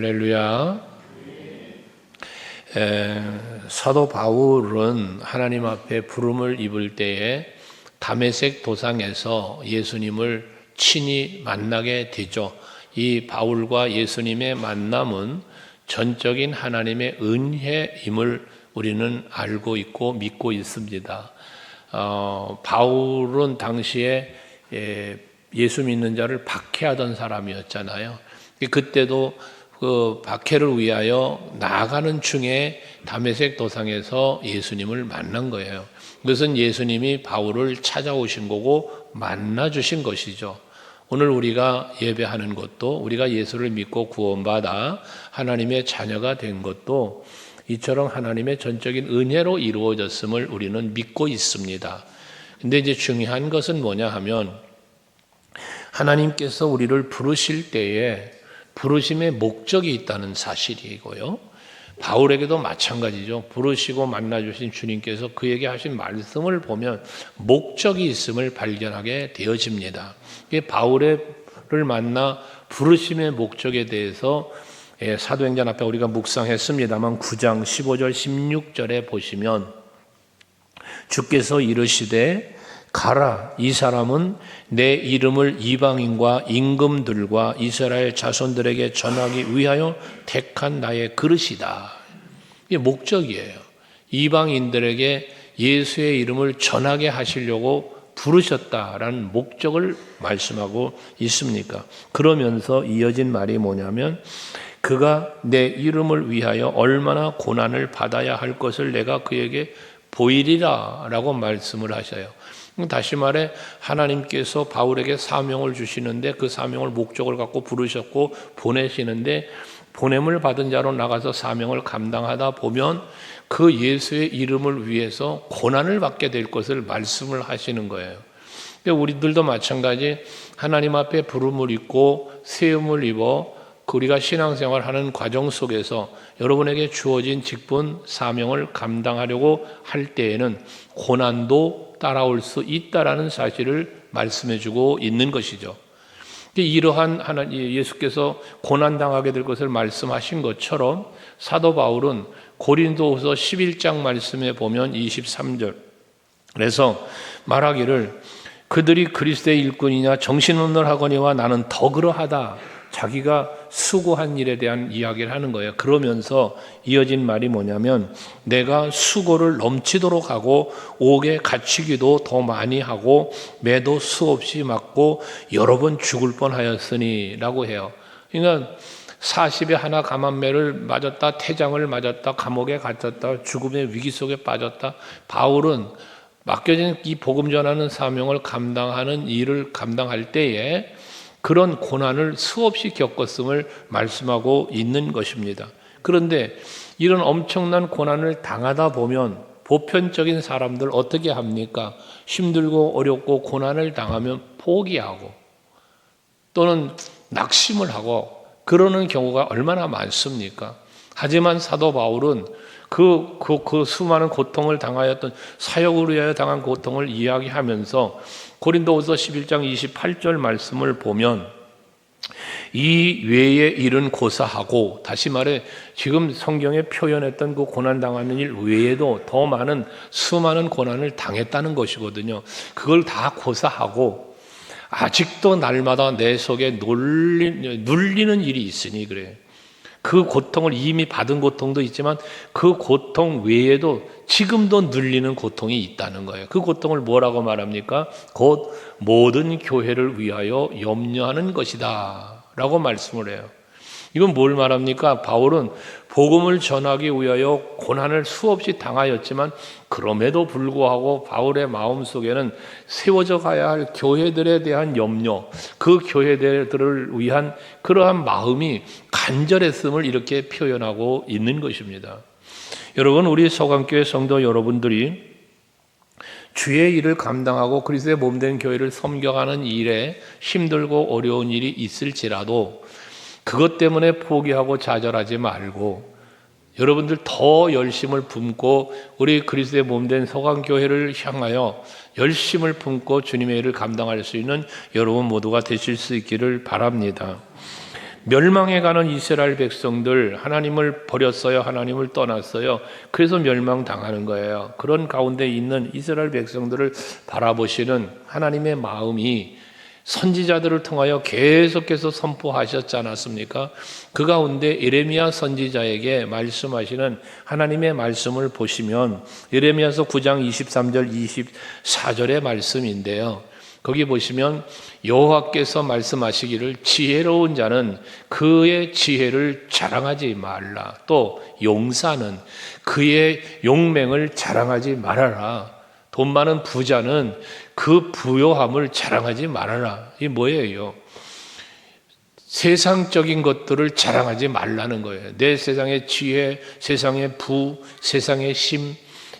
할렐루야. 사도 바울은 하나님 앞에 부름을 입을 때에 다메섹 도상에서 예수님을 친히 만나게 되죠. 이 바울과 예수님의 만남은 전적인 하나님의 은혜임을 우리는 알고 있고 믿고 있습니다. 바울은 당시에 예수 믿는 자를 박해하던 사람이었잖아요. 그때도 그 박해를 위하여 나아가는 중에 다메섹 도상에서 예수님을 만난 거예요. 그것은 예수님이 바울을 찾아오신 거고 만나 주신 것이죠. 오늘 우리가 예배하는 것도, 우리가 예수를 믿고 구원받아 하나님의 자녀가 된 것도 이처럼 하나님의 전적인 은혜로 이루어졌음을 우리는 믿고 있습니다. 근데 이제 중요한 것은 뭐냐 하면, 하나님께서 우리를 부르실 때에 부르심의 목적이 있다는 사실이고요. 바울에게도 마찬가지죠. 부르시고 만나주신 주님께서 그에게 하신 말씀을 보면 목적이 있음을 발견하게 되어집니다. 바울을 만나 부르심의 목적에 대해서 사도행전 앞에 우리가 묵상했습니다만 9장 15절 16절에 보시면, 주께서 이르시되 가라, 이 사람은 내 이름을 이방인과 임금들과 이스라엘 자손들에게 전하기 위하여 택한 나의 그릇이다. 이게 목적이에요. 이방인들에게 예수의 이름을 전하게 하시려고 부르셨다라는 목적을 말씀하고 있습니까? 그러면서 이어진 말이 뭐냐면, 그가 내 이름을 위하여 얼마나 고난을 받아야 할 것을 내가 그에게 보이리라 라고 말씀을 하셔요. 다시 말해, 하나님께서 바울에게 사명을 주시는데 그 사명을 목적을 갖고 부르셨고 보내시는데, 보냄을 받은 자로 나가서 사명을 감당하다 보면 그 예수의 이름을 위해서 고난을 받게 될 것을 말씀을 하시는 거예요. 우리들도 마찬가지, 하나님 앞에 부름을 입고 세움을 입어 우리가 신앙생활하는 과정 속에서 여러분에게 주어진 직분, 사명을 감당하려고 할 때에는 고난도 따라올 수 있다라는 사실을 말씀해주고 있는 것이죠. 이러한 예수께서 고난당하게 될 것을 말씀하신 것처럼 사도 바울은 고린도후서 11장 말씀에 보면 23절, 그래서 말하기를 그들이 그리스도의 일꾼이냐 정신없는 하거니와 나는 더 그러하다. 자기가 수고한 일에 대한 이야기를 하는 거예요. 그러면서 이어진 말이 뭐냐면, 내가 수고를 넘치도록 하고 옥에 갇히기도 더 많이 하고 매도 수없이 맞고 여러 번 죽을 뻔하였으니 라고 해요. 그러니까 40에 하나 감한매를 맞았다, 태장을 맞았다, 감옥에 갇혔다, 죽음의 위기 속에 빠졌다. 바울은 맡겨진 이 복음 전하는 사명을 감당하는 일을 감당할 때에 그런 고난을 수없이 겪었음을 말씀하고 있는 것입니다. 그런데 이런 엄청난 고난을 당하다 보면 보편적인 사람들 어떻게 합니까? 힘들고 어렵고 고난을 당하면 포기하고 또는 낙심을 하고 그러는 경우가 얼마나 많습니까? 하지만 사도 바울은 그 수많은 고통을 당하였던, 사역을 위하여 당한 고통을 이야기하면서 고린도후서 11장 28절 말씀을 보면, 이 외의 일은 고사하고, 다시 말해 지금 성경에 표현했던 그 고난당하는 일 외에도 더 많은 수많은 고난을 당했다는 것이거든요. 그걸 다 고사하고 아직도 날마다 내 속에 눌리는 일이 있으니 그래요. 그 고통을 이미 받은 고통도 있지만 그 고통 외에도 지금도 눌리는 고통이 있다는 거예요. 그 고통을 뭐라고 말합니까? 곧 모든 교회를 위하여 염려하는 것이다 라고 말씀을 해요. 이건 뭘 말합니까? 바울은 복음을 전하기 위하여 고난을 수없이 당하였지만 그럼에도 불구하고 바울의 마음속에는 세워져 가야 할 교회들에 대한 염려, 그 교회들을 위한 그러한 마음이 간절했음을 이렇게 표현하고 있는 것입니다. 여러분, 우리 서강교회 성도 여러분들이 주의 일을 감당하고 그리스도의 몸된 교회를 섬겨가는 일에 힘들고 어려운 일이 있을지라도 그것 때문에 포기하고 좌절하지 말고 여러분들 더 열심을 품고 우리 그리스도의 몸된 서강교회를 향하여 열심을 품고 주님의 일을 감당할 수 있는 여러분 모두가 되실 수 있기를 바랍니다. 멸망해가는 이스라엘 백성들, 하나님을 버렸어요. 하나님을 떠났어요. 그래서 멸망당하는 거예요. 그런 가운데 있는 이스라엘 백성들을 바라보시는 하나님의 마음이 선지자들을 통하여 계속해서 선포하셨지 않았습니까? 그 가운데 예레미야 선지자에게 말씀하시는 하나님의 말씀을 보시면 예레미야서 9장 23절 24절의 말씀인데요. 거기 보시면 여호와께서 말씀하시기를 지혜로운 자는 그의 지혜를 자랑하지 말라. 또 용사는 그의 용맹을 자랑하지 말아라. 돈 많은 부자는 그 부요함을 자랑하지 말아라. 이게 뭐예요? 세상적인 것들을 자랑하지 말라는 거예요. 내 세상의 지혜, 세상의 부, 세상의 심,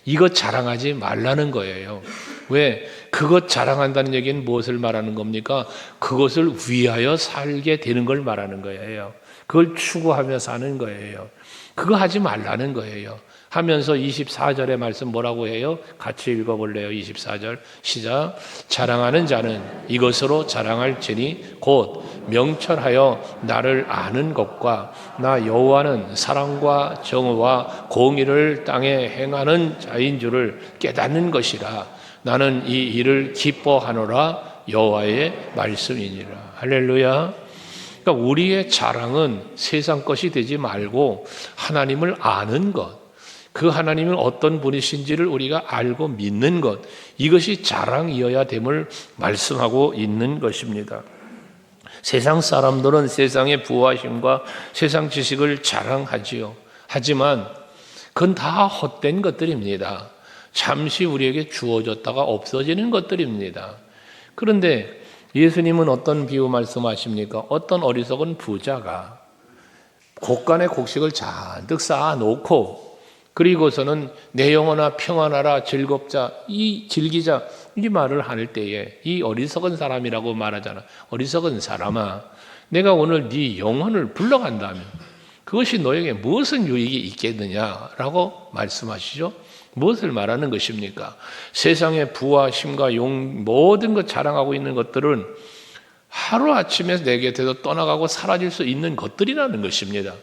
이것 자랑하지 말라는 거예요. 왜? 그것 자랑한다는 얘기는 무엇을 말하는 겁니까? 그것을 위하여 살게 되는 걸 말하는 거예요. 그걸 추구하며 사는 거예요. 그거 하지 말라는 거예요. 하면서 24절의 말씀 뭐라고 해요? 같이 읽어볼래요? 24절 시작. 자랑하는 자는 이것으로 자랑할지니 곧 명철하여 나를 아는 것과 나 여호와는 사랑과 정의와 공의를 땅에 행하는 자인 줄을 깨닫는 것이라. 나는 이 일을 기뻐하노라. 여호와의 말씀이니라. 할렐루야. 그러니까 우리의 자랑은 세상 것이 되지 말고 하나님을 아는 것, 그 하나님은 어떤 분이신지를 우리가 알고 믿는 것, 이것이 자랑이어야 됨을 말씀하고 있는 것입니다. 세상 사람들은 세상의 부하심과 세상 지식을 자랑하지요. 하지만 그건 다 헛된 것들입니다. 잠시 우리에게 주어졌다가 없어지는 것들입니다. 그런데 예수님은 어떤 비유 말씀하십니까? 어떤 어리석은 부자가 곡간에 곡식을 잔뜩 쌓아놓고 그리고서는 내 영혼아 평안하라 즐겁자 즐기자 이 말을 할 때에 이 어리석은 사람이라고 말하잖아. 어리석은 사람아, 내가 오늘 네 영혼을 불러간다면 그것이 너에게 무슨 유익이 있겠느냐라고 말씀하시죠. 무엇을 말하는 것입니까? 세상의 부와 힘과 용 모든 것 자랑하고 있는 것들은 하루아침에 내 곁에서 떠나가고 사라질 수 있는 것들이라는 것입니다.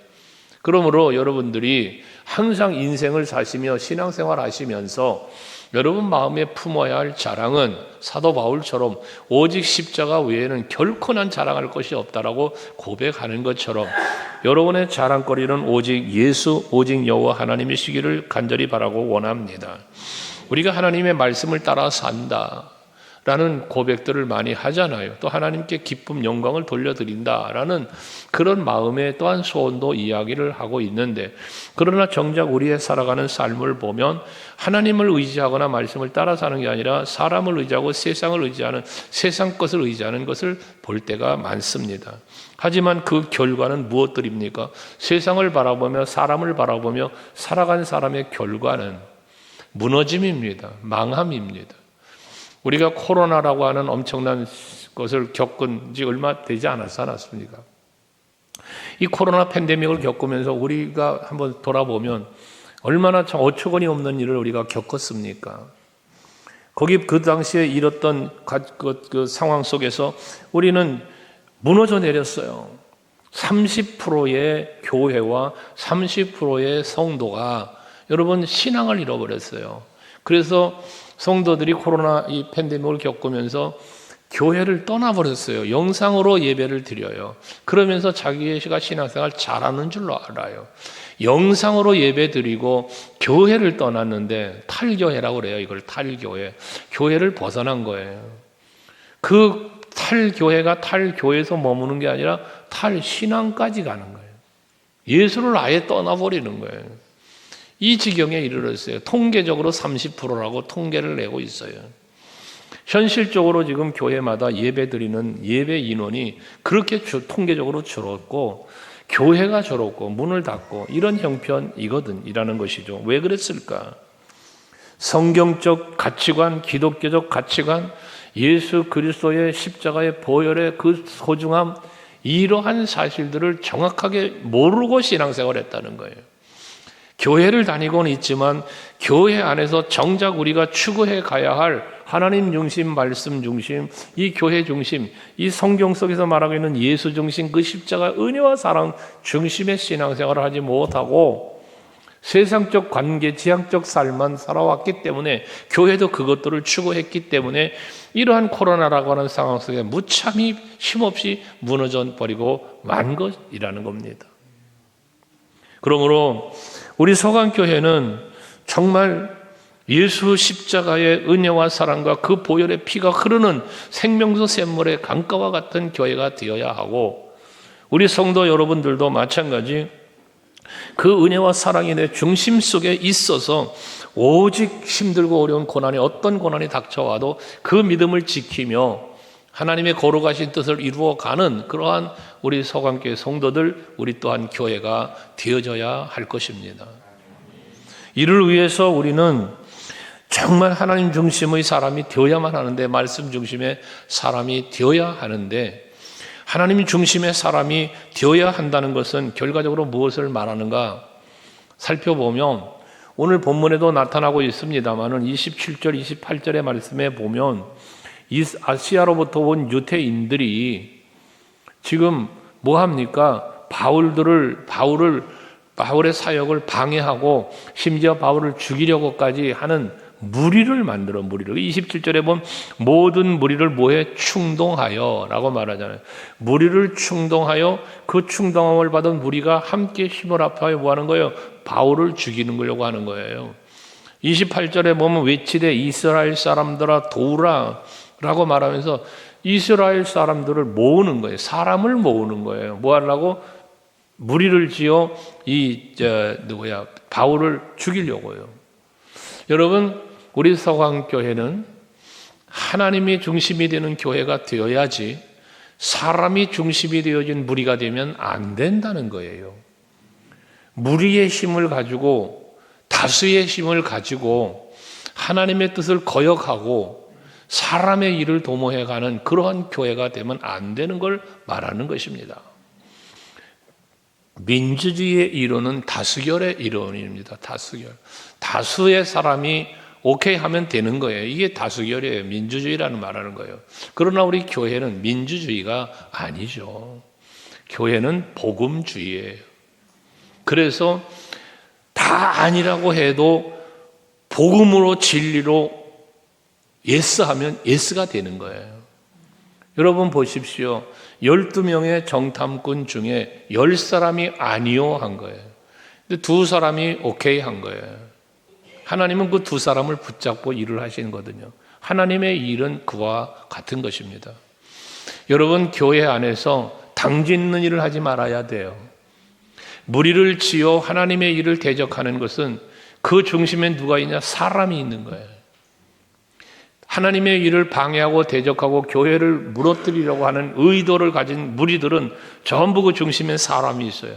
그러므로 여러분들이 항상 인생을 사시며 신앙생활 하시면서 여러분 마음에 품어야 할 자랑은 사도 바울처럼 오직 십자가 외에는 결코 난 자랑할 것이 없다라고 고백하는 것처럼 여러분의 자랑거리는 오직 예수, 오직 여호와 하나님이시기를 간절히 바라고 원합니다. 우리가 하나님의 말씀을 따라 산다 라는 고백들을 많이 하잖아요. 또 하나님께 기쁨, 영광을 돌려드린다라는 그런 마음의 또한 소원도 이야기를 하고 있는데, 그러나 정작 우리의 살아가는 삶을 보면 하나님을 의지하거나 말씀을 따라 사는 게 아니라 사람을 의지하고 세상을 의지하는, 세상 것을 의지하는 것을 볼 때가 많습니다. 하지만 그 결과는 무엇들입니까? 세상을 바라보며 사람을 바라보며 살아간 사람의 결과는 무너짐입니다. 망함입니다. 우리가 코로나라고 하는 엄청난 것을 겪은 지 얼마 되지 않았습니까? 이 코로나 팬데믹을 겪으면서 우리가 한번 돌아보면 얼마나 참 어처구니 없는 일을 우리가 겪었습니까? 거기 그 당시에 일었던 그 상황 속에서 우리는 무너져 내렸어요. 30%의 교회와 30%의 성도가 여러분 신앙을 잃어버렸어요. 그래서 성도들이 코로나 이 팬데믹을 겪으면서 교회를 떠나버렸어요. 영상으로 예배를 드려요. 그러면서 자기가 신앙생활 잘하는 줄로 알아요. 영상으로 예배 드리고 교회를 떠났는데 탈교회라고 그래요. 이걸 탈교회. 교회를 벗어난 거예요. 그 탈교회가 탈교회에서 머무는 게 아니라 탈신앙까지 가는 거예요. 예수를 아예 떠나버리는 거예요. 이 지경에 이르렀어요. 통계적으로 30%라고 통계를 내고 있어요. 현실적으로 지금 교회마다 예배드리는 예배 인원이 그렇게 통계적으로 줄었고 교회가 줄었고 문을 닫고 이런 형편이라는 것이죠. 왜 그랬을까? 성경적 가치관, 기독교적 가치관, 예수 그리스도의 십자가의 보혈의 그 소중함, 이러한 사실들을 정확하게 모르고 신앙생활을 했다는 거예요. 교회를 다니고는 있지만 교회 안에서 정작 우리가 추구해 가야 할 하나님 중심, 말씀 중심, 이 교회 중심, 이 성경 속에서 말하고 있는 예수 중심, 그 십자가 은혜와 사랑 중심의 신앙생활을 하지 못하고 세상적 관계, 지향적 삶만 살아왔기 때문에, 교회도 그것들을 추구했기 때문에 이러한 코로나라고 하는 상황 속에 무참히 힘없이 무너져 버리고 만 것이라는 겁니다. 그러므로 우리 서강교회는 정말 예수 십자가의 은혜와 사랑과 그 보혈의 피가 흐르는 생명수 샘물의 강가와 같은 교회가 되어야 하고, 우리 성도 여러분들도 마찬가지 그 은혜와 사랑이 내 중심 속에 있어서 오직 힘들고 어려운 고난이, 어떤 고난이 닥쳐와도 그 믿음을 지키며 하나님의 거룩하신 뜻을 이루어가는 그러한 우리 서강교회 성도들, 우리 또한 교회가 되어져야 할 것입니다. 이를 위해서 우리는 정말 하나님 중심의 사람이 되어야만 하는데, 말씀 중심의 사람이 되어야 하는데, 하나님 중심의 사람이 되어야 한다는 것은 결과적으로 무엇을 말하는가 살펴보면, 오늘 본문에도 나타나고 있습니다마는 27절, 28절의 말씀에 보면 아시아로부터 온 유대인들이 지금 뭐 합니까? 바울의 사역을 방해하고 심지어 바울을 죽이려고까지 하는 무리를 만들어, 무리를. 27절에 보면 모든 무리를 뭐해? 충동하여 라고 말하잖아요. 무리를 충동하여 그 충동함을 받은 무리가 함께 힘을 합하여 뭐 하는 거예요? 바울을 죽이는 거려고 하는 거예요. 28절에 보면 외치되 이스라엘 사람들아 도우라 라고 말하면서 이스라엘 사람들을 모으는 거예요. 사람을 모으는 거예요. 뭐 하려고? 무리를 지어 바울을 죽이려고요. 여러분, 우리 서강교회는 하나님이 중심이 되는 교회가 되어야지 사람이 중심이 되어진 무리가 되면 안 된다는 거예요. 무리의 힘을 가지고, 다수의 힘을 가지고 하나님의 뜻을 거역하고 사람의 일을 도모해가는 그러한 교회가 되면 안 되는 걸 말하는 것입니다. 민주주의의 이론은 다수결의 이론입니다. 다수의 사람이 오케이 하면 되는 거예요. 이게 다수결이에요. 민주주의라는 말하는 거예요. 그러나 우리 교회는 민주주의가 아니죠. 교회는 복음주의예요. 그래서 다 아니라고 해도 복음으로 진리로 예스하면 예스가 되는 거예요. 여러분 보십시오. 12명의 정탐꾼 중에 10사람이 아니요 한 거예요. 근데 2사람이 오케이 한 거예요. 하나님은 그 2사람을 붙잡고 일을 하시는 거거든요. 하나님의 일은 그와 같은 것입니다. 여러분, 교회 안에서 당짓는 일을 하지 말아야 돼요. 무리를 지어 하나님의 일을 대적하는 것은 그 중심에 누가 있냐? 사람이 있는 거예요. 하나님의 일을 방해하고 대적하고 교회를 무너뜨리려고 하는 의도를 가진 무리들은 전부 그 중심에 사람이 있어요.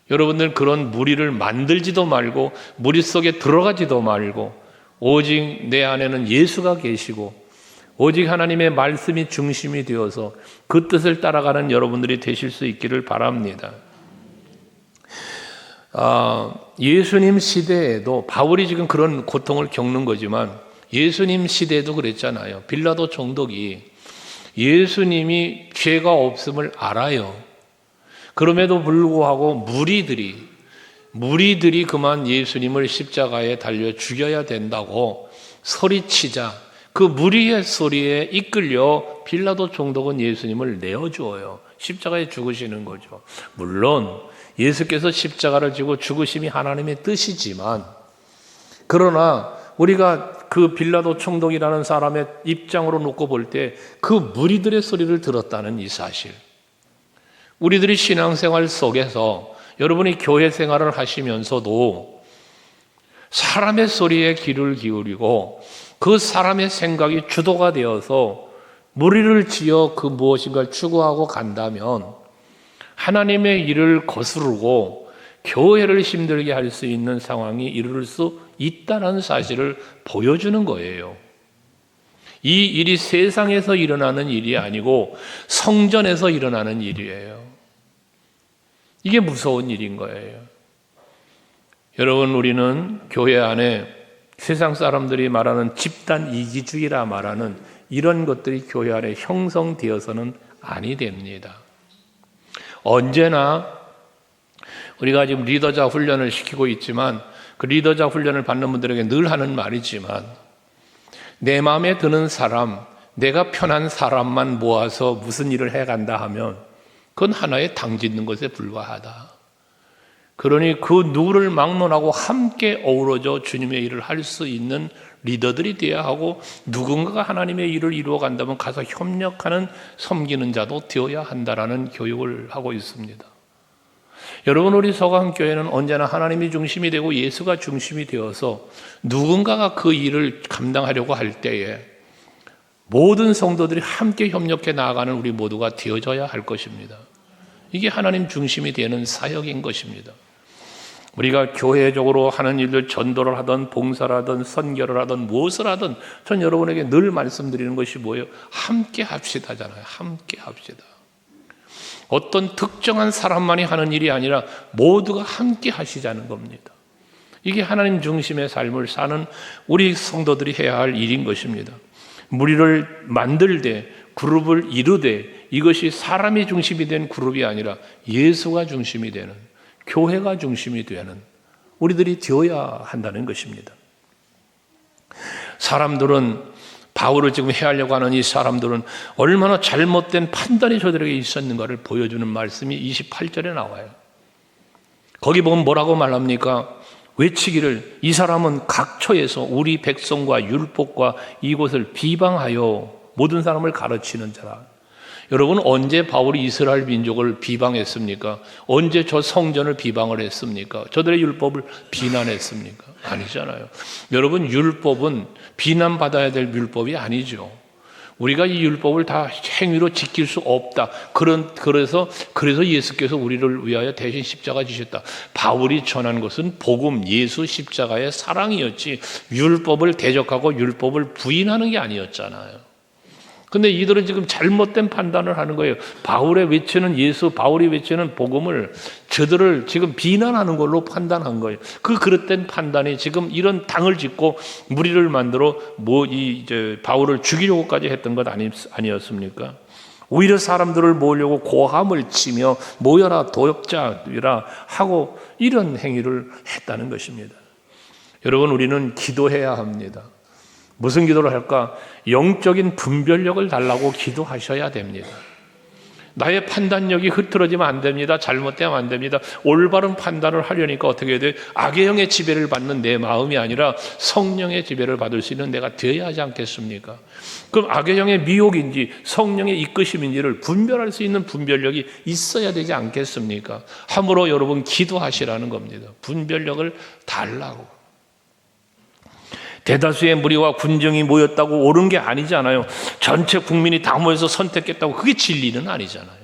여러분들 그런 무리를 만들지도 말고 무리 속에 들어가지도 말고 오직 내 안에는 예수가 계시고 오직 하나님의 말씀이 중심이 되어서 그 뜻을 따라가는 여러분들이 되실 수 있기를 바랍니다. 예수님 시대에도 바울이 지금 그런 고통을 겪는 거지만 예수님 시대에도 그랬잖아요. 빌라도 총독이 예수님이 죄가 없음을 알아요. 그럼에도 불구하고 무리들이 그만 예수님을 십자가에 달려 죽여야 된다고 소리치자 그 무리의 소리에 이끌려 빌라도 총독은 예수님을 내어주어요. 십자가에 죽으시는 거죠. 물론 예수께서 십자가를 지고 죽으심이 하나님의 뜻이지만, 그러나 우리가 그 빌라도 총독이라는 사람의 입장으로 놓고 볼 때 그 무리들의 소리를 들었다는 이 사실, 우리들이 신앙생활 속에서 여러분이 교회 생활을 하시면서도 사람의 소리에 귀를 기울이고 그 사람의 생각이 주도가 되어서 무리를 지어 그 무엇인가를 추구하고 간다면 하나님의 일을 거스르고 교회를 힘들게 할 수 있는 상황이 이룰 수 있다는 사실을 보여주는 거예요. 이 일이 세상에서 일어나는 일이 아니고 성전에서 일어나는 일이에요. 이게 무서운 일인 거예요. 여러분, 우리는 교회 안에 세상 사람들이 말하는 집단 이기주의라 말하는 이런 것들이 교회 안에 형성되어서는 아니 됩니다. 언제나 우리가 지금 리더자 훈련을 시키고 있지만 그 리더자 훈련을 받는 분들에게 늘 하는 말이지만 내 마음에 드는 사람, 내가 편한 사람만 모아서 무슨 일을 해간다 하면 그건 하나의 당 짓는 것에 불과하다. 그러니 그 누구를 막론하고 함께 어우러져 주님의 일을 할 수 있는 리더들이 되어야 하고 누군가가 하나님의 일을 이루어 간다면 가서 협력하는 섬기는 자도 되어야 한다라는 교육을 하고 있습니다. 여러분, 우리 서강교회는 언제나 하나님이 중심이 되고 예수가 중심이 되어서 누군가가 그 일을 감당하려고 할 때에 모든 성도들이 함께 협력해 나아가는 우리 모두가 되어져야 할 것입니다. 이게 하나님 중심이 되는 사역인 것입니다. 우리가 교회적으로 하는 일들, 전도를 하든 봉사를 하든 선교를 하든 무엇을 하든 전 여러분에게 늘 말씀드리는 것이 뭐예요? 함께 합시다잖아요. 함께 합시다. 어떤 특정한 사람만이 하는 일이 아니라 모두가 함께 하시자는 겁니다. 이게 하나님 중심의 삶을 사는 우리 성도들이 해야 할 일인 것입니다. 무리를 만들되 그룹을 이루되 이것이 사람이 중심이 된 그룹이 아니라 예수가 중심이 되는, 교회가 중심이 되는 우리들이 되어야 한다는 것입니다. 사람들은 바울을 지금 해하려고 하는 이 사람들은 얼마나 잘못된 판단이 저들에게 있었는가를 보여주는 말씀이 28절에 나와요. 거기 보면 뭐라고 말합니까? 외치기를 이 사람은 각처에서 우리 백성과 율법과 이곳을 비방하여 모든 사람을 가르치는 자라. 여러분, 언제 바울이 이스라엘 민족을 비방했습니까? 언제 저 성전을 비방을 했습니까? 저들의 율법을 비난했습니까? 아니잖아요. 여러분, 율법은 비난받아야 될 율법이 아니죠. 우리가 이 율법을 다 행위로 지킬 수 없다. 그래서 예수께서 우리를 위하여 대신 십자가 지셨다. 바울이 전한 것은 복음, 예수 십자가의 사랑이었지 율법을 대적하고 율법을 부인하는 게 아니었잖아요. 근데 이들은 지금 잘못된 판단을 하는 거예요. 바울이 외치는 예수, 바울이 외치는 복음을 저들을 지금 비난하는 걸로 판단한 거예요. 그 그릇된 판단이 지금 이런 당을 짓고 무리를 만들어 바울을 죽이려고까지 했던 것 아니었습니까? 오히려 사람들을 모으려고 고함을 치며 모여라 도역자들이라 하고 이런 행위를 했다는 것입니다. 여러분, 우리는 기도해야 합니다. 무슨 기도를 할까? 영적인 분별력을 달라고 기도하셔야 됩니다. 나의 판단력이 흐트러지면 안 됩니다. 잘못되면 안 됩니다. 올바른 판단을 하려니까 어떻게 해야 돼요? 악의 영의 지배를 받는 내 마음이 아니라 성령의 지배를 받을 수 있는 내가 되어야 하지 않겠습니까? 그럼 악의 영의 미혹인지 성령의 이끄심인지를 분별할 수 있는 분별력이 있어야 되지 않겠습니까? 함으로 여러분 기도하시라는 겁니다. 분별력을 달라고. 대다수의 무리와 군정이 모였다고 옳은 게 아니잖아요. 전체 국민이 다 모여서 선택했다고 그게 진리는 아니잖아요.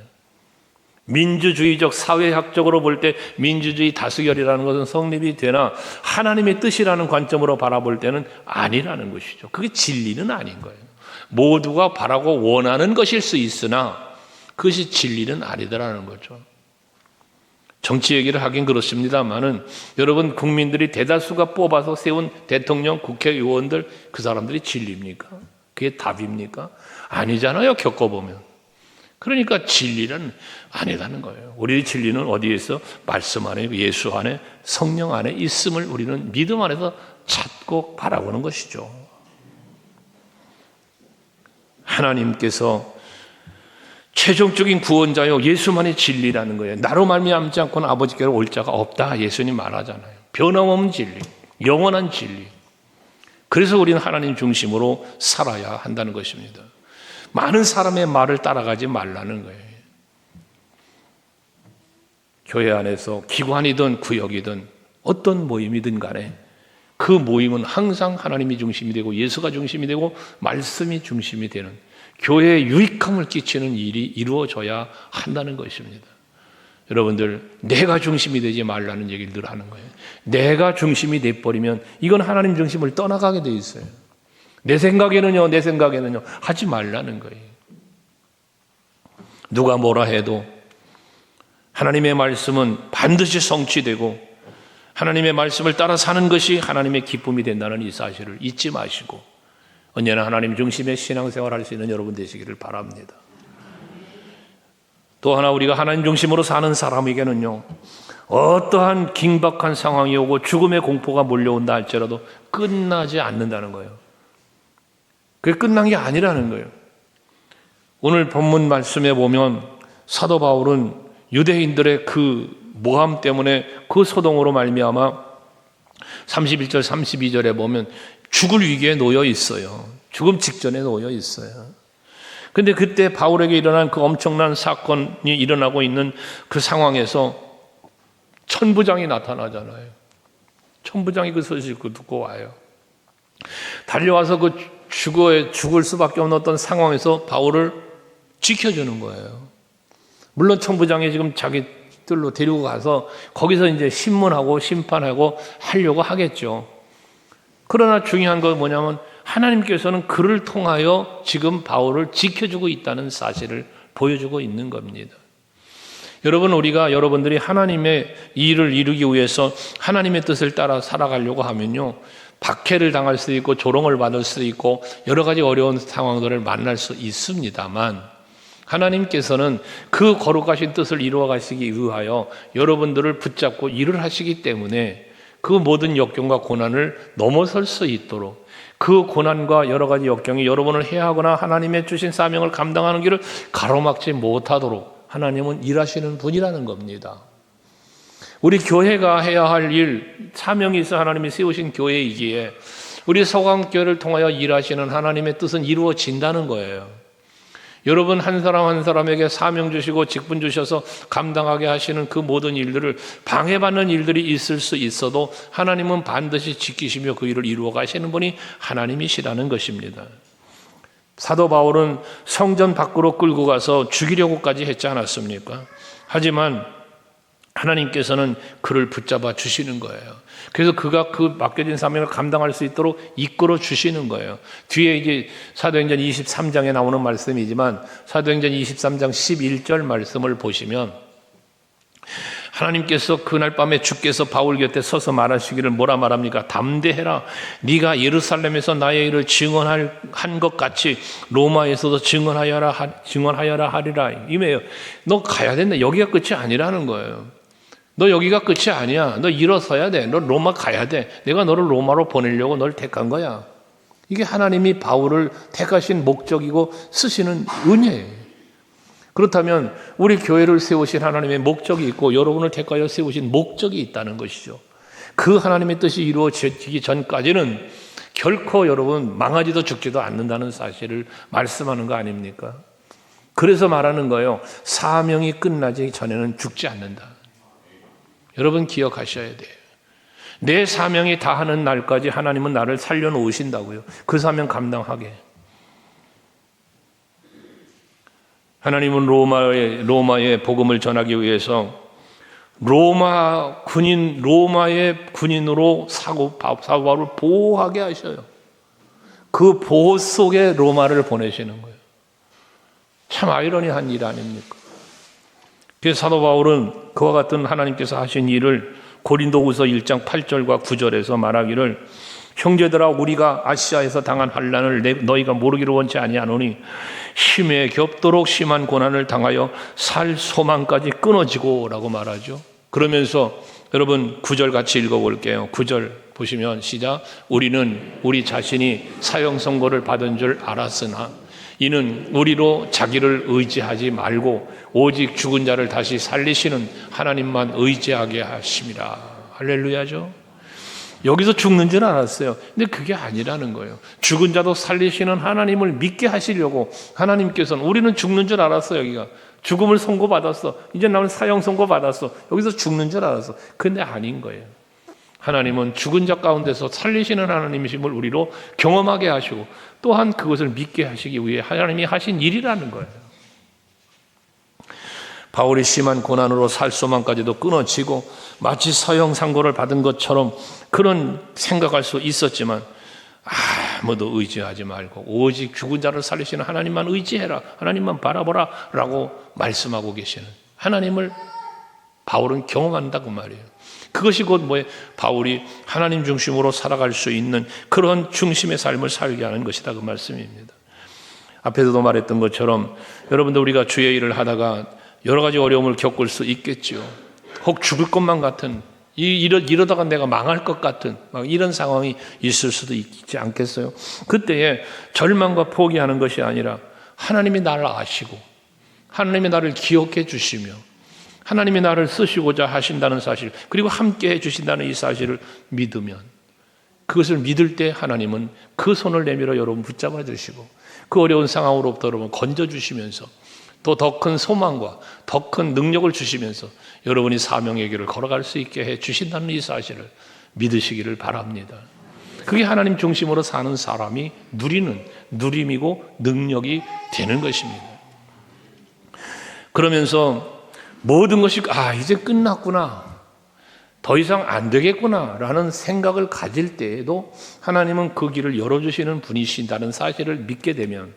민주주의적 사회학적으로 볼 때 민주주의 다수결이라는 것은 성립이 되나 하나님의 뜻이라는 관점으로 바라볼 때는 아니라는 것이죠. 그게 진리는 아닌 거예요. 모두가 바라고 원하는 것일 수 있으나 그것이 진리는 아니더라는 거죠. 정치 얘기를 하긴 그렇습니다만은 여러분, 국민들이 대다수가 뽑아서 세운 대통령, 국회의원들 그 사람들이 진리입니까? 그게 답입니까? 아니잖아요. 겪어보면. 그러니까 진리는 아니라는 거예요. 우리의 진리는 어디에 있어? 말씀 안에, 예수 안에, 성령 안에 있음을 우리는 믿음 안에서 찾고 바라보는 것이죠. 하나님께서 최종적인 구원자요 예수만이 진리라는 거예요. 나로 말미암지 않고는 아버지께로 올 자가 없다. 예수님 말하잖아요. 변함없는 진리, 영원한 진리. 그래서 우리는 하나님 중심으로 살아야 한다는 것입니다. 많은 사람의 말을 따라가지 말라는 거예요. 교회 안에서 기관이든 구역이든 어떤 모임이든 간에 그 모임은 항상 하나님이 중심이 되고 예수가 중심이 되고 말씀이 중심이 되는 교회에 유익함을 끼치는 일이 이루어져야 한다는 것입니다. 여러분들, 내가 중심이 되지 말라는 얘기를 늘 하는 거예요. 내가 중심이 돼버리면 이건 하나님 중심을 떠나가게 돼 있어요. 내 생각에는요 하지 말라는 거예요. 누가 뭐라 해도 하나님의 말씀은 반드시 성취되고 하나님의 말씀을 따라 사는 것이 하나님의 기쁨이 된다는 이 사실을 잊지 마시고 언제나 하나님 중심의 신앙생활 할 수 있는 여러분 되시기를 바랍니다. 또 하나 우리가 하나님 중심으로 사는 사람에게는요, 어떠한 긴박한 상황이 오고 죽음의 공포가 몰려온다 할지라도 끝나지 않는다는 거예요. 그게 끝난 게 아니라는 거예요. 오늘 본문 말씀에 보면 사도 바울은 유대인들의 그 모함 때문에 그 소동으로 말미암아 31절 32절에 보면 죽을 위기에 놓여 있어요. 죽음 직전에 놓여 있어요. 근데 그때 바울에게 일어난 그 엄청난 사건이 일어나고 있는 그 상황에서 천부장이 나타나잖아요. 천부장이 그 소식을 듣고 와요. 달려와서 그 죽을 수밖에 없는 어떤 상황에서 바울을 지켜주는 거예요. 물론 천부장이 지금 자기들로 데리고 가서 거기서 이제 신문하고 심판하고 하려고 하겠죠. 그러나 중요한 건 뭐냐면 하나님께서는 그를 통하여 지금 바울을 지켜주고 있다는 사실을 보여주고 있는 겁니다. 여러분, 우리가 여러분들이 하나님의 일을 이루기 위해서 하나님의 뜻을 따라 살아가려고 하면요, 박해를 당할 수 있고 조롱을 받을 수 있고 여러 가지 어려운 상황들을 만날 수 있습니다만 하나님께서는 그 거룩하신 뜻을 이루어 가시기 위하여 여러분들을 붙잡고 일을 하시기 때문에 그 모든 역경과 고난을 넘어설 수 있도록, 그 고난과 여러 가지 역경이 여러분을 해하거나 하나님의 주신 사명을 감당하는 길을 가로막지 못하도록 하나님은 일하시는 분이라는 겁니다. 우리 교회가 해야 할 일, 사명이 있어 하나님이 세우신 교회이기에 우리 서강교회를 통하여 일하시는 하나님의 뜻은 이루어진다는 거예요. 여러분 한 사람 한 사람에게 사명 주시고 직분 주셔서 감당하게 하시는 그 모든 일들을 방해받는 일들이 있을 수 있어도 하나님은 반드시 지키시며 그 일을 이루어 가시는 분이 하나님이시라는 것입니다. 사도 바울은 성전 밖으로 끌고 가서 죽이려고까지 했지 않았습니까? 하지만 하나님께서는 그를 붙잡아 주시는 거예요. 그래서 그가 그 맡겨진 사명을 감당할 수 있도록 이끌어 주시는 거예요. 뒤에 이제 사도행전 23장에 나오는 말씀이지만 사도행전 23장 11절 말씀을 보시면 하나님께서 그날 밤에 주께서 바울 곁에 서서 말하시기를 뭐라 말합니까? 담대해라. 네가 예루살렘에서 나의 일을 증언한 것 같이 로마에서도 증언하여라 하리라. 이메요. 너 가야 된다. 여기가 끝이 아니라는 거예요. 너 여기가 끝이 아니야. 너 일어서야 돼. 너 로마 가야 돼. 내가 너를 로마로 보내려고 널 택한 거야. 이게 하나님이 바울을 택하신 목적이고 쓰시는 은혜예요. 그렇다면 우리 교회를 세우신 하나님의 목적이 있고 여러분을 택하여 세우신 목적이 있다는 것이죠. 그 하나님의 뜻이 이루어지기 전까지는 결코 여러분 망하지도 죽지도 않는다는 사실을 말씀하는 거 아닙니까? 그래서 말하는 거예요. 사명이 끝나기 전에는 죽지 않는다. 여러분 기억하셔야 돼요. 내 사명이 다하는 날까지 하나님은 나를 살려놓으신다고요. 그 사명 감당하게. 하나님은 로마의 복음을 전하기 위해서 로마의 군인으로 사도 바울을 보호하게 하셔요. 그 보호 속에 로마를 보내시는 거예요. 참 아이러니한 일 아닙니까? 그래서 사도 바울은 그와 같은 하나님께서 하신 일을 고린도후서 1장 8절과 9절에서 말하기를 형제들아 우리가 아시아에서 당한 환난을 너희가 모르기를 원치 아니하노니 심에 겹도록 심한 고난을 당하여 살 소망까지 끊어지고 라고 말하죠. 그러면서 여러분 9절 같이 읽어볼게요. 9절 보시면 시작. 우리는 우리 자신이 사형 선고를 받은 줄 알았으나 이는 우리로 자기를 의지하지 말고 오직 죽은 자를 다시 살리시는 하나님만 의지하게 하심이라. 할렐루야죠. 여기서 죽는 줄 알았어요. 근데 그게 아니라는 거예요. 죽은 자도 살리시는 하나님을 믿게 하시려고 하나님께서는 우리는 죽는 줄 알았어. 여기가 죽음을 선고받았어. 이제 나는 사형 선고받았어. 여기서 죽는 줄 알았어. 근데 아닌 거예요. 하나님은 죽은 자 가운데서 살리시는 하나님이심을 우리로 경험하게 하시고 또한 그것을 믿게 하시기 위해 하나님이 하신 일이라는 거예요. 바울이 심한 고난으로 살 소망까지도 끊어지고 마치 사형 선고를 받은 것처럼 그런 생각할 수 있었지만 아무도 의지하지 말고 오직 죽은 자를 살리시는 하나님만 의지해라. 하나님만 바라보라 라고 말씀하고 계시는 하나님을 바울은 경험한다 그 말이에요. 그것이 곧 뭐예요? 바울이 하나님 중심으로 살아갈 수 있는 그런 중심의 삶을 살게 하는 것이다 그 말씀입니다. 앞에서도 말했던 것처럼 여러분들 우리가 주의 일을 하다가 여러 가지 어려움을 겪을 수 있겠죠. 혹 죽을 것만 같은 이러다가 내가 망할 것 같은 막 이런 상황이 있을 수도 있지 않겠어요? 그때에 절망과 포기하는 것이 아니라 하나님이 나를 아시고 하나님이 나를 기억해 주시며 하나님이 나를 쓰시고자 하신다는 사실, 그리고 함께 해 주신다는 이 사실을 믿으면, 그것을 믿을 때 하나님은 그 손을 내밀어 여러분 붙잡아 주시고 그 어려운 상황으로부터 여러분 건져 주시면서 또 더 큰 소망과 더 큰 능력을 주시면서 여러분이 사명의 길을 걸어갈 수 있게 해 주신다는 이 사실을 믿으시기를 바랍니다. 그게 하나님 중심으로 사는 사람이 누리는 누림이고 능력이 되는 것입니다. 그러면서 모든 것이 이제 끝났구나, 더 이상 안 되겠구나 라는 생각을 가질 때에도 하나님은 그 길을 열어주시는 분이신다는 사실을 믿게 되면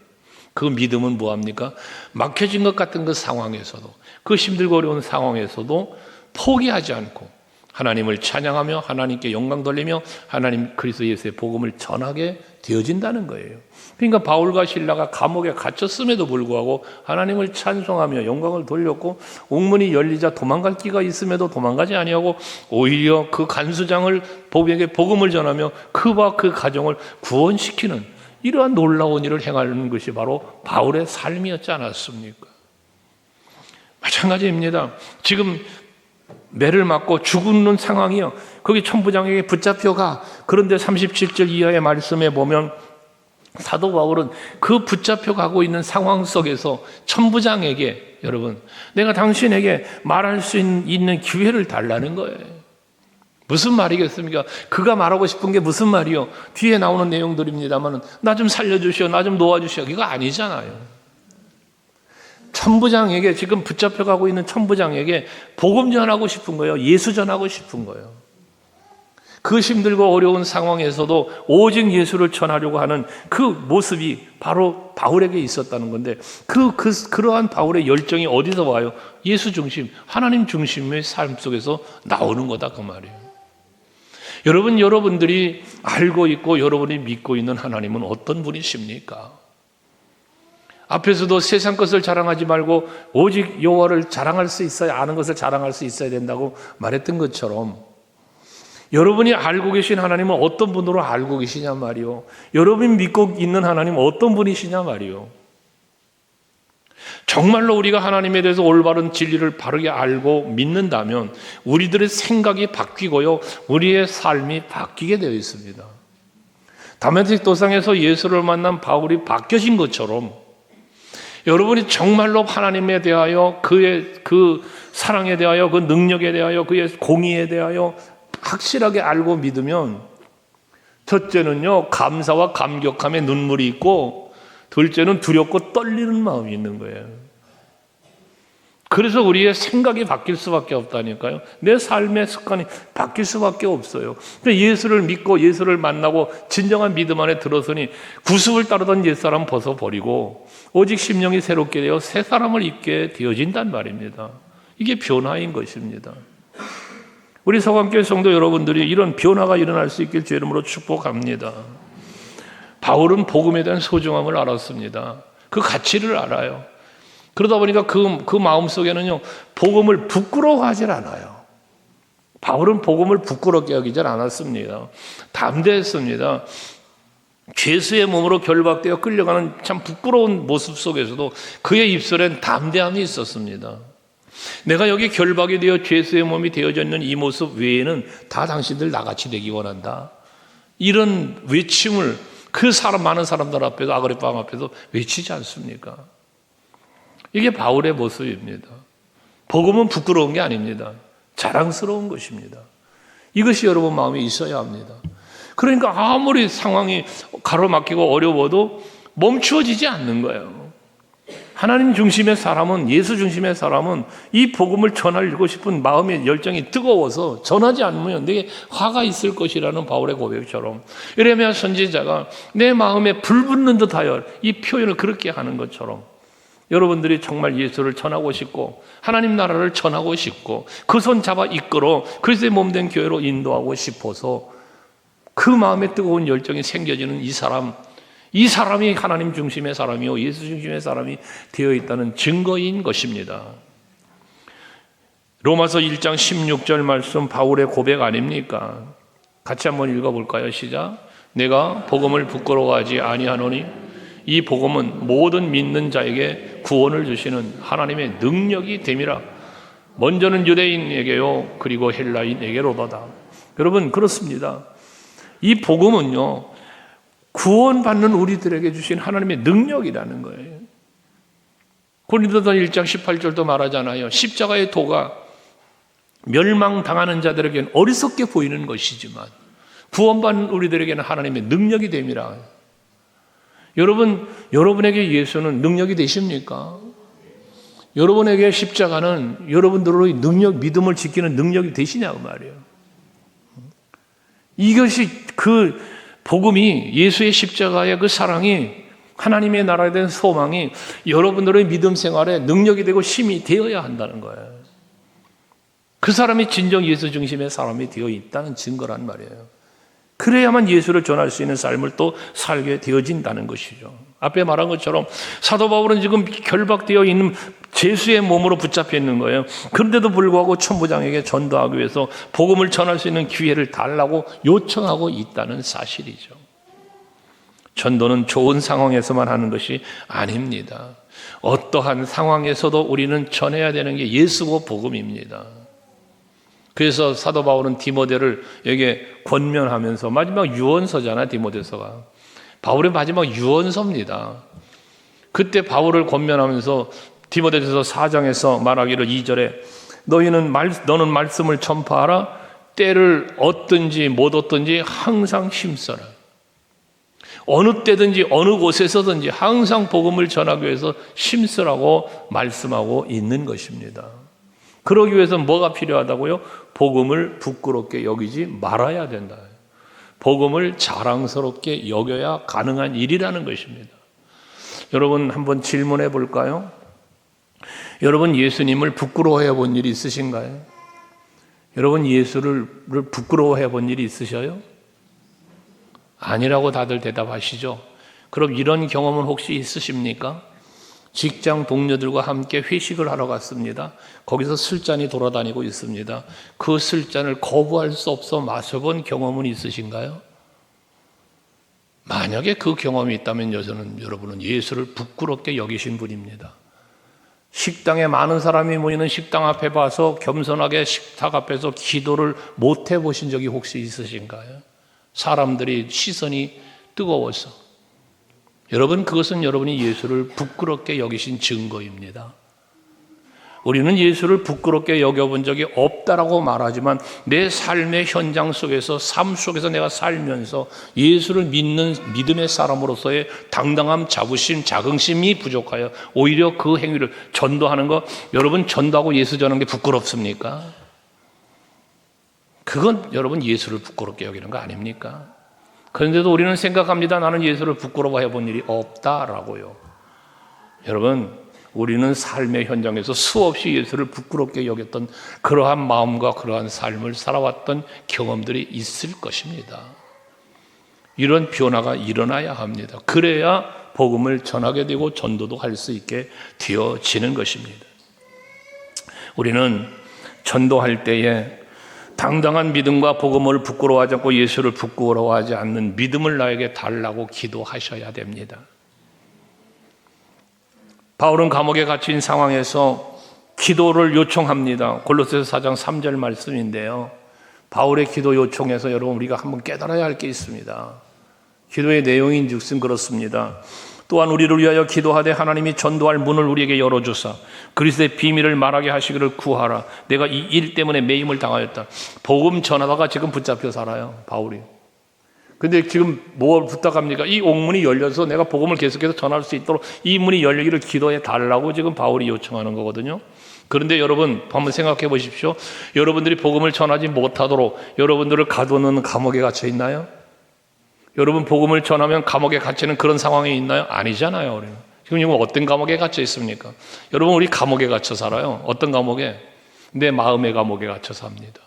그 믿음은 뭐합니까? 막혀진 것 같은 그 상황에서도, 그 힘들고 어려운 상황에서도 포기하지 않고 하나님을 찬양하며 하나님께 영광 돌리며 하나님 그리스도 예수의 복음을 전하게 되어진다는 거예요. 그러니까 바울과 실라가 감옥에 갇혔음에도 불구하고 하나님을 찬송하며 영광을 돌렸고, 옥문이 열리자 도망갈 기가 있음에도 도망가지 아니하고 오히려 그 간수장을 복에게 복음을 전하며 그와 그 가정을 구원시키는 이러한 놀라운 일을 행하는 것이 바로 바울의 삶이었지 않았습니까? 마찬가지입니다. 지금 매를 맞고 죽는 상황이요. 거기 천부장에게 붙잡혀가. 그런데 37절 이하의 말씀에 보면 사도 바울은 그 붙잡혀가고 있는 상황 속에서 천부장에게, 여러분, 내가 당신에게 말할 수 있는 기회를 달라는 거예요. 무슨 말이겠습니까? 그가 말하고 싶은 게 무슨 말이요? 뒤에 나오는 내용들입니다만 나 좀 살려주시오, 나 좀 도와주시오, 이거 아니잖아요. 천부장에게, 지금 붙잡혀가고 있는 천부장에게 복음 전하고 싶은 거예요. 예수 전하고 싶은 거예요. 그 힘들고 어려운 상황에서도 오직 예수를 전하려고 하는 그 모습이 바로 바울에게 있었다는 건데, 그러한 바울의 열정이 어디서 와요? 예수 중심, 하나님 중심의 삶 속에서 나오는 거다 그 말이에요. 여러분들이 알고 있고 여러분이 믿고 있는 하나님은 어떤 분이십니까? 앞에서도 세상 것을 자랑하지 말고 오직 여호와를 자랑할 수 있어야, 아는 것을 자랑할 수 있어야 된다고 말했던 것처럼, 여러분이 알고 계신 하나님은 어떤 분으로 알고 계시냐 말이요. 여러분이 믿고 있는 하나님은 어떤 분이시냐 말이요. 정말로 우리가 하나님에 대해서 올바른 진리를 바르게 알고 믿는다면 우리들의 생각이 바뀌고요, 우리의 삶이 바뀌게 되어 있습니다. 다메섹 도상에서 예수를 만난 바울이 바뀌어진 것처럼 여러분이 정말로 하나님에 대하여, 그의 그 사랑에 대하여, 그 능력에 대하여, 그의 공의에 대하여 확실하게 알고 믿으면, 첫째는요, 감사와 감격함에 눈물이 있고, 둘째는 두렵고 떨리는 마음이 있는 거예요. 그래서 우리의 생각이 바뀔 수밖에 없다니까요. 내 삶의 습관이 바뀔 수밖에 없어요. 예수를 믿고 예수를 만나고 진정한 믿음 안에 들어서니 구습을 따르던 옛사람 벗어버리고 오직 심령이 새롭게 되어 새 사람을 입게 되어진단 말입니다. 이게 변화인 것입니다. 우리 서강교회 성도 여러분들이 이런 변화가 일어날 수 있길 주의 이름으로 축복합니다. 바울은 복음에 대한 소중함을 알았습니다. 그 가치를 알아요. 그러다 보니까 그 마음속에는요, 복음을 부끄러워하질 않아요. 바울은 복음을 부끄럽게 여기질 않았습니다. 담대했습니다. 죄수의 몸으로 결박되어 끌려가는 참 부끄러운 모습 속에서도 그의 입술엔 담대함이 있었습니다. 내가 여기 결박이 되어 죄수의 몸이 되어져 있는 이 모습 외에는 다 당신들 나같이 되기 원한다. 이런 외침을 그 많은 사람들 앞에서, 아그리파 왕 앞에서 외치지 않습니까? 이게 바울의 모습입니다. 복음은 부끄러운 게 아닙니다. 자랑스러운 것입니다. 이것이 여러분 마음에 있어야 합니다. 그러니까 아무리 상황이 가로막히고 어려워도 멈추어지지 않는 거예요. 하나님 중심의 사람은, 예수 중심의 사람은 이 복음을 전하고 싶은 마음의 열정이 뜨거워서 전하지 않으면 내게 화가 있을 것이라는 바울의 고백처럼, 예레미야 선지자가 내 마음에 불 붙는 듯하여 이 표현을 그렇게 하는 것처럼 여러분들이 정말 예수를 전하고 싶고 하나님 나라를 전하고 싶고 그 손 잡아 이끌어 그리스도의 몸된 교회로 인도하고 싶어서 그 마음에 뜨거운 열정이 생겨지는 이 사람이 하나님 중심의 사람이요 예수 중심의 사람이 되어 있다는 증거인 것입니다. 로마서 1장 16절 말씀 바울의 고백 아닙니까? 같이 한번 읽어볼까요? 시작. 내가 복음을 부끄러워하지 아니하노니 이 복음은 모든 믿는 자에게 구원을 주시는 하나님의 능력이 됨이라. 먼저는 유대인에게요 그리고 헬라인에게로다. 여러분 그렇습니다. 이 복음은요 구원받는 우리들에게 주신 하나님의 능력이라는 거예요. 고린도서 1장 18절도 말하잖아요. 십자가의 도가 멸망당하는 자들에게는 어리석게 보이는 것이지만 구원받는 우리들에게는 하나님의 능력이 됨이라. 여러분에게 예수는 능력이 되십니까? 여러분에게 십자가는 여러분들의 믿음을 지키는 능력이 되시냐고 말이에요. 이것이 그 복음이 예수의 십자가의 그 사랑이 하나님의 나라에 대한 소망이 여러분들의 믿음 생활에 능력이 되고 힘이 되어야 한다는 거예요. 그 사람이 진정 예수 중심의 사람이 되어 있다는 증거란 말이에요. 그래야만 예수를 전할 수 있는 삶을 또 살게 되어진다는 것이죠. 앞에 말한 것처럼 사도 바울은 지금 결박되어 있는 죄수의 몸으로 붙잡혀 있는 거예요. 그런데도 불구하고 천부장에게 전도하기 위해서 복음을 전할 수 있는 기회를 달라고 요청하고 있다는 사실이죠. 전도는 좋은 상황에서만 하는 것이 아닙니다. 어떠한 상황에서도 우리는 전해야 되는 게 예수고 복음입니다. 그래서 사도 바울은 디모데를 여기에 권면하면서 마지막 유언서잖아요. 디모데서가 바울의 마지막 유언서입니다. 그때 바울을 권면하면서 디모데전서 4장에서 말하기를 2절에 너는 말씀을 전파하라. 때를 얻든지 못 얻든지 항상 힘써라. 어느 때든지 어느 곳에서든지 항상 복음을 전하기 위해서 힘쓰라고 말씀하고 있는 것입니다. 그러기 위해서 뭐가 필요하다고요? 복음을 부끄럽게 여기지 말아야 된다. 복음을 자랑스럽게 여겨야 가능한 일이라는 것입니다. 여러분 한번 질문해 볼까요? 여러분 예수님을 부끄러워해 본 일이 있으신가요? 여러분 예수를 부끄러워해 본 일이 있으셔요? 아니라고 다들 대답하시죠? 그럼 이런 경험은 혹시 있으십니까? 직장 동료들과 함께 회식을 하러 갔습니다. 거기서 술잔이 돌아다니고 있습니다. 그 술잔을 거부할 수 없어 마셔본 경험은 있으신가요? 만약에 그 경험이 있다면 여러분은 예수를 부끄럽게 여기신 분입니다. 식당에 많은 사람이 모이는 식당 앞에 봐서 겸손하게 식탁 앞에서 기도를 못 해보신 적이 혹시 있으신가요? 사람들이 시선이 뜨거워서. 여러분 그것은 여러분이 예수를 부끄럽게 여기신 증거입니다. 우리는 예수를 부끄럽게 여겨본 적이 없다라고 말하지만 내 삶의 현장 속에서 삶 속에서 내가 살면서 예수를 믿는 믿음의 사람으로서의 당당함, 자부심, 자긍심이 부족하여 오히려 그 행위를 전도하는 거 여러분 전도하고 예수 전하는 게 부끄럽습니까? 그건 여러분 예수를 부끄럽게 여기는 거 아닙니까? 그런데도 우리는 생각합니다. 나는 예수를 부끄러워해 본 일이 없다라고요. 여러분 우리는 삶의 현장에서 수없이 예수를 부끄럽게 여겼던 그러한 마음과 그러한 삶을 살아왔던 경험들이 있을 것입니다. 이런 변화가 일어나야 합니다. 그래야 복음을 전하게 되고 전도도 할 수 있게 되어지는 것입니다. 우리는 전도할 때에 당당한 믿음과 복음을 부끄러워하지 않고 예수를 부끄러워하지 않는 믿음을 나에게 달라고 기도하셔야 됩니다. 바울은 감옥에 갇힌 상황에서 기도를 요청합니다. 골로새서 4장 3절 말씀인데요. 바울의 기도 요청에서 여러분 우리가 한번 깨달아야 할 게 있습니다. 기도의 내용인즉슨 그렇습니다. 또한 우리를 위하여 기도하되 하나님이 전도할 문을 우리에게 열어주사 그리스도의 비밀을 말하게 하시기를 구하라. 내가 이 일 때문에 매임을 당하였다. 복음 전하다가 지금 붙잡혀 살아요, 바울이. 근데 지금 뭘 부탁합니까? 이 옥문이 열려서 내가 복음을 계속해서 전할 수 있도록 이 문이 열리기를 기도해 달라고 지금 바울이 요청하는 거거든요. 그런데 여러분 한번 생각해 보십시오. 여러분들이 복음을 전하지 못하도록 여러분들을 가둬놓는 감옥에 갇혀 있나요? 여러분 복음을 전하면 감옥에 갇히는 그런 상황이 있나요? 아니잖아요. 우리는 지금 어떤 감옥에 갇혀 있습니까? 여러분, 우리 감옥에 갇혀 살아요. 어떤 감옥에? 내 마음의 감옥에 갇혀 삽니다.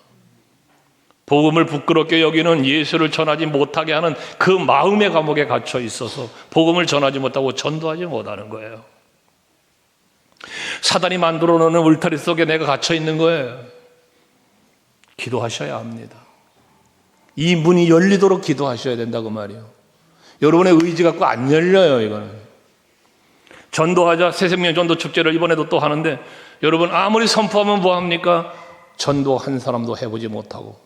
복음을 부끄럽게 여기는, 예수를 전하지 못하게 하는 그 마음의 감옥에 갇혀 있어서 복음을 전하지 못하고 전도하지 못하는 거예요. 사단이 만들어 놓는 울타리 속에 내가 갇혀 있는 거예요. 기도하셔야 합니다. 이 문이 열리도록 기도하셔야 된다고 말이에요. 여러분의 의지 갖고 안 열려요. 이거는 전도하자, 새생명 전도 축제를 이번에도 또 하는데, 여러분 아무리 선포하면 뭐합니까? 전도 한 사람도 해보지 못하고,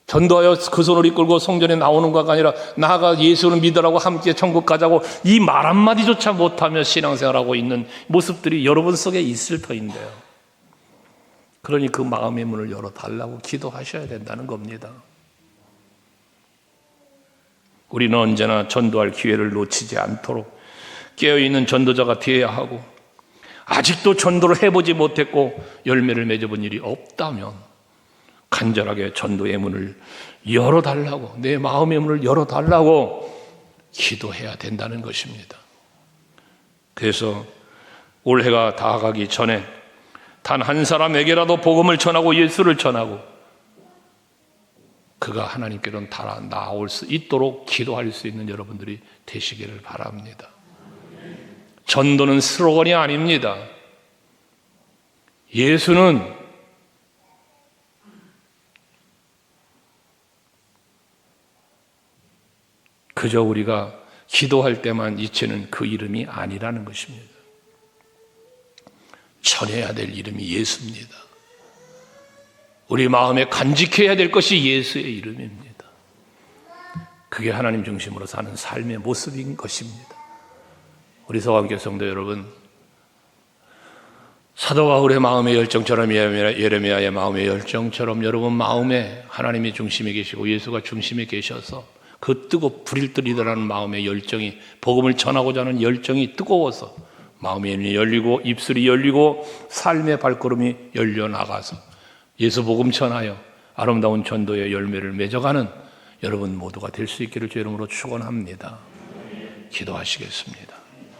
전도하여 그 손을 이끌고 성전에 나오는 것가 아니라 나아가 예수를 믿으라고 함께 천국 가자고 이 말 한마디조차 못하며 신앙생활하고 있는 모습들이 여러분 속에 있을 터인데요. 그러니 그 마음의 문을 열어달라고 기도하셔야 된다는 겁니다. 우리는 언제나 전도할 기회를 놓치지 않도록 깨어있는 전도자가 되어야 하고, 아직도 전도를 해보지 못했고 열매를 맺어본 일이 없다면 간절하게 전도의 문을 열어달라고, 내 마음의 문을 열어달라고 기도해야 된다는 것입니다. 그래서 올해가 다 가기 전에 단 한 사람에게라도 복음을 전하고 예수를 전하고 그가 하나님께로 다 나올 수 있도록 기도할 수 있는 여러분들이 되시기를 바랍니다. 전도는 슬로건이 아닙니다. 예수는 그저 우리가 기도할 때만 잊히는 그 이름이 아니라는 것입니다. 전해야 될 이름이 예수입니다. 우리 마음에 간직해야 될 것이 예수의 이름입니다. 그게 하나님 중심으로 사는 삶의 모습인 것입니다. 우리 서강교 성도 여러분, 사도 바울의 마음의 열정처럼, 예레미야의 마음의 열정처럼 여러분 마음에 하나님이 중심에 계시고 예수가 중심에 계셔서 그 불일 듯 일어나는 마음의 열정이, 복음을 전하고자 하는 열정이 뜨거워서 마음의 눈이 열리고 입술이 열리고 삶의 발걸음이 열려나가서 예수 복음 전하여 아름다운 전도의 열매를 맺어가는 여러분 모두가 될 수 있기를 주 이름으로 축원합니다. 기도하시겠습니다.